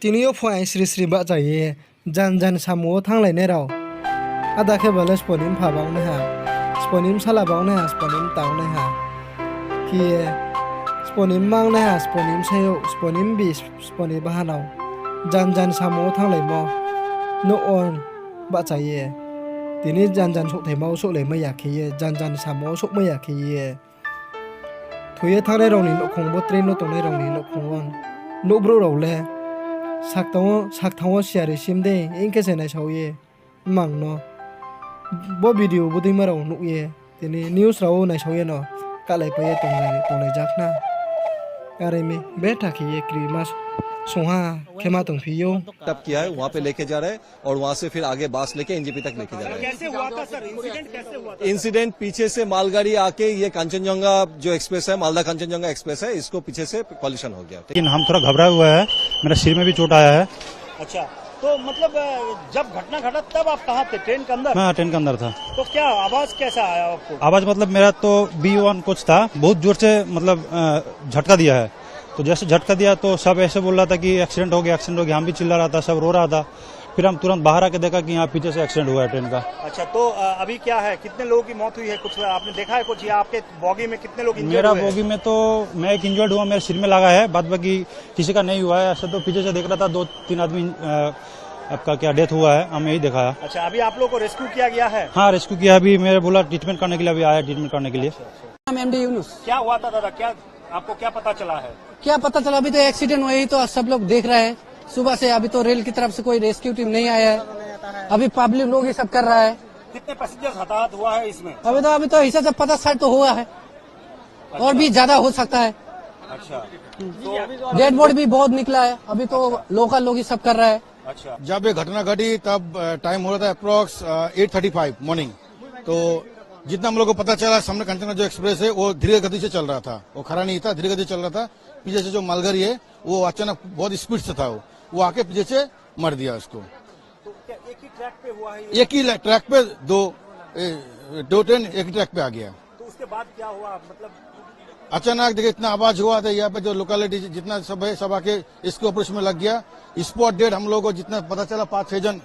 Tinio phoi sri sri ba chai jan jan samo thanglai ne raw ada khe bale sponim pha bang ne ha sponim sala bang ne ha sponim taw ne ha ki sponim mang ne ha sponim sayo sponim bi sponi bahanaw jan jan samo thanglai mo no on ba chai tini jan jan sok thai mau sok le ma ya khi jan jan samo sok ma ya khi thuye thangnai rong ni no khong bo train no tongnai rong ni no khong no bro raw le saktango siari simde inke senai sauye mangno bo video budi marau nukye tini news raw nai sauye no kalai paye tonglai jakna karemi beta khiye krimas Soha खेमा तुम फियो तब किया है वहाँ पे लेके जा रहे हैं और वहाँ से फिर आगे बास लेके एनजेपी तक लेके जा रहे हैं। कैसे हुआ था सर? इंसिडेंट कैसे हुआ था? इंसिडेंट पीछे से मालगाड़ी आके ये कांचनजंगा जो एक्सप्रेस है मालदा कांचनजंगा एक्सप्रेस है इसको पीछे से कॉलिशन हो गया। लेकिन हम थोड़ा घबराए हुए हैं, मेरा सिर में भी चोट आया है। अच्छा, तो मतलब जब घटना घटा तब आप कहाँ थे? ट्रेन के अंदर? मैं ट्रेन के अंदर था। तो क्या आवाज कैसा आया आपको? आवाज मतलब मेरा तो B1 कुछ था, बहुत जोर से मतलब झटका दिया है। तो जैसे झटका दिया तो सब ऐसे बोल रहा था कि एक्सीडेंट हो गया, हम भी चिल्ला रहा था, सब रो रहा था। फिर हम तुरंत बाहर आके देखा कि यहाँ पीछे से एक्सीडेंट हुआ है ट्रेन का। अच्छा, तो अभी क्या है, कितने लोगों की मौत हुई है? कुछ आपने देखा है कुछ, या आपके बॉगी में कितने लोग इंजर्ड हुए? मेरा बॉगी में तो मैं एक इंजर्ड हुआ, मेरे सिर में लगा है, बाद बाकी किसी का नहीं हुआ है। ऐसे तो पीछे से देख रहा था 2-3 आदमी आपका क्या डेथ हुआ है, हमें यही देखा है। अच्छा, अभी आप लोग को रेस्क्यू किया गया है? हाँ, रेस्क्यू किया। अभी मेरे बोला ट्रीटमेंट करने के लिए, अभी आया ट्रीटमेंट करने के लिए। MD यूनुस। क्या हुआ था दादा, क्या आपको क्या पता चला है? क्या पता चला, अभी तो एक्सीडेंट हुआ ही तो सब लोग देख रहे हैं सुबह से। अभी तो रेल की तरफ से कोई रेस्क्यू टीम नहीं आया है, अभी पब्लिक लोग ही सब कर रहा है। कितने पैसेंजर्स हताहत हुआ है इसमें? अभी तो हिसाब से 50-60 तो हुआ है, और भी ज्यादा हो सकता है। अच्छा, डेड बॉडी भी बहुत निकला है, अभी तो लोकल लोग ही सब कर रहा है। अच्छा, जब ये घटना घटी तब टाइम हो रहा था अप्रॉक्स 8:35 मॉर्निंग। तो जितना हम लोग को पता चला, सामने कंटेनर जो एक्सप्रेस है वो धीरे गति से चल रहा था, वो खड़ा नहीं था, धीरे गति चल रहा था। पीछे से जो मालगाड़ी है वो अचानक बहुत स्पीड से था, वो आके पीछे से मर दिया उसको। तो क्या एक ही ट्रैक पे हुआ है? एक ही ट्रैक पे दो ट्रेन एक ही ट्रैक पे आ गया। तो उसके बाद क्या हुआ, मतलब अचानक देखिए इतना आवाज हुआ था, यहाँ पे जो लोकेलिटी जितना सब है सब आके इसके ऑपरेशन में लग गया। स्पॉट डेड हम लोग को जितना पता चला 5-6 जन